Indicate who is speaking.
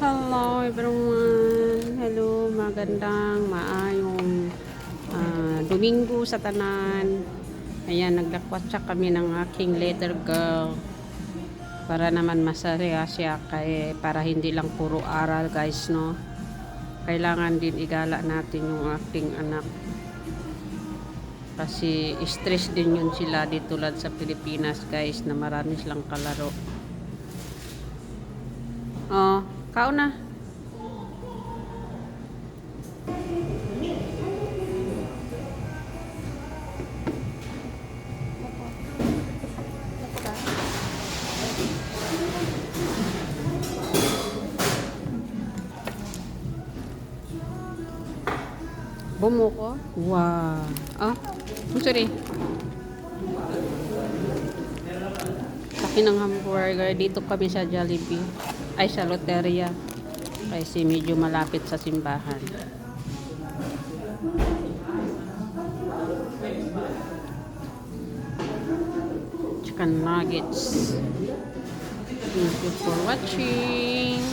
Speaker 1: Hello everyone! Hello, magandang maayong Domingo sa tanan. Ayan, naglakwatsa kami ng aking little girl para naman masaya siya para hindi lang puro aral guys, no? Kailangan din igala natin yung aking anak kasi stress din yun sila dito tulad sa Pilipinas guys, na marami silang kalaro. Oh, kao na. Bumuko? Wow. Ah, sorry. Laki ng hamburger. Dito kami sa Jollibee. Ay, sa Loteria. Kasi medyo malapit sa simbahan. Chicken nuggets. Thank you for watching.